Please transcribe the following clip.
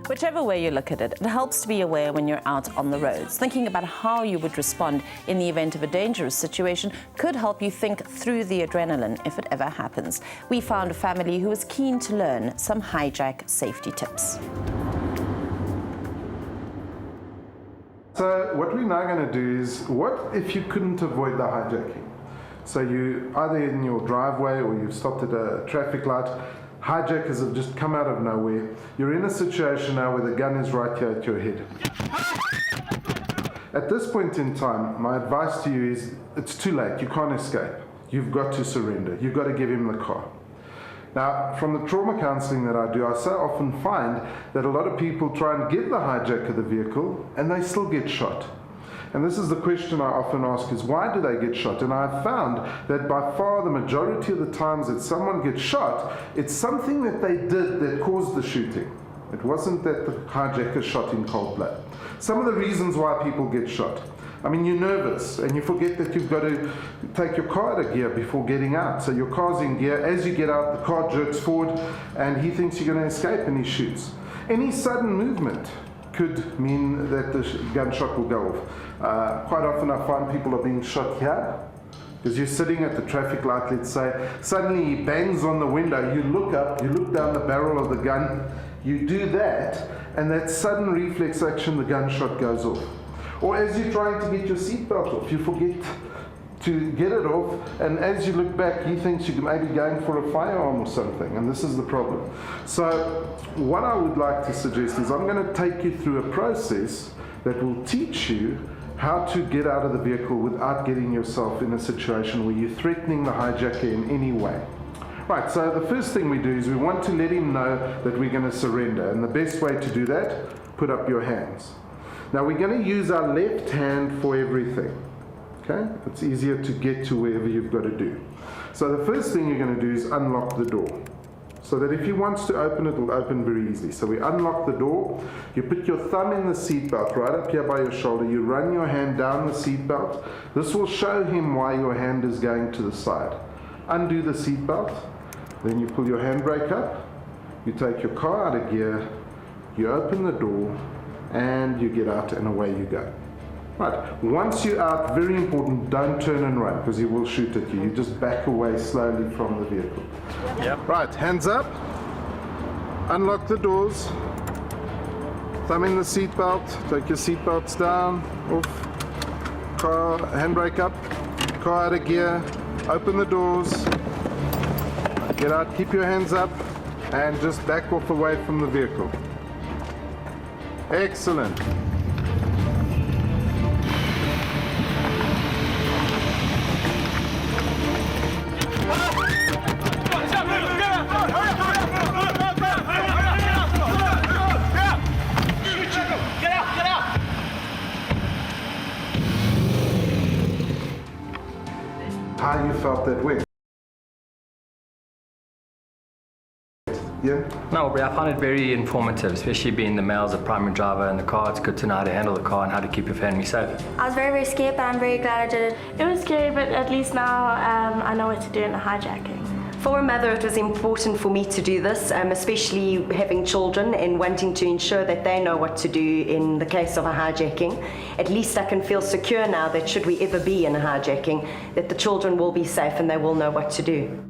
Whichever way you look at it, it helps to be aware when you're out on the roads. Thinking about how you would respond in the event of a dangerous situation could help you think through the adrenaline if it ever happens. We found a family who was keen to learn some hijack safety tips. So what we're now going to do is, what if you couldn't avoid the hijacking? So you either in your driveway or you've stopped at a traffic light, hijackers have just come out of nowhere. You're in a situation now where the gun is right here at your head. At this point in time, my advice to you is, it's too late, you can't escape. You've got to surrender, you've got to give him the car. Now, from the trauma counselling that I do, I so often find that a lot of people try and give the hijacker the vehicle and they still get shot. And this is the question I often ask is, why do they get shot? And I've found that by far the majority of the times that someone gets shot, it's something that they did that caused the shooting. It wasn't that the hijacker shot in cold blood. Some of the reasons why people get shot. I mean, you're nervous and you forget that you've got to take your car out of gear before getting out. So your car's in gear. As you get out, the car jerks forward and he thinks you're going to escape and he shoots. Any sudden movement could mean that the gunshot will go off. Quite often I find people are being shot here because you're sitting at the traffic light, let's say, suddenly he bangs on the window, you look up, you look down the barrel of the gun, you do that, and that sudden reflex action, the gunshot goes off. Or as you're trying to get your seatbelt off, you forget to get it off, and as you look back, he thinks you're maybe going for a firearm or something, and this is the problem. So what I would like to suggest is I'm going to take you through a process that will teach you how to get out of the vehicle without getting yourself in a situation where you're threatening the hijacker in any way. Right, so the first thing we do is we want to let him know that we're going to surrender, and the best way to do that, put up your hands. Now we're going to use our left hand for everything. Okay? It's easier to get to wherever you've got to do. So the first thing you're going to do is unlock the door. So that if he wants to open it, will open very easily. So we unlock the door, you put your thumb in the seatbelt, right up here by your shoulder, you run your hand down the seatbelt. This will show him why your hand is going to the side. Undo the seatbelt, then you pull your handbrake up, you take your car out of gear, you open the door, and you get out and away you go. Right, once you're out, very important, don't turn and run because he will shoot at you. You just back away slowly from the vehicle. Yep. Right, hands up, unlock the doors, thumb in the seatbelt, take your seatbelts down, off, car, handbrake up, car out of gear, open the doors, get out, keep your hands up, and just back off away from the vehicle. Excellent. How you felt that went? Yeah? No, Aubrey, I found it very informative, especially being the male as a primary driver in the car. It's good to know how to handle the car and how to keep your family safe. I was very, very scared, but I'm very glad I did it. It was scary, but at least now I know what to do in a hijacking. For a mother, it was important for me to do this, especially having children and wanting to ensure that they know what to do in the case of a hijacking. At least I can feel secure now that should we ever be in a hijacking, that the children will be safe and they will know what to do.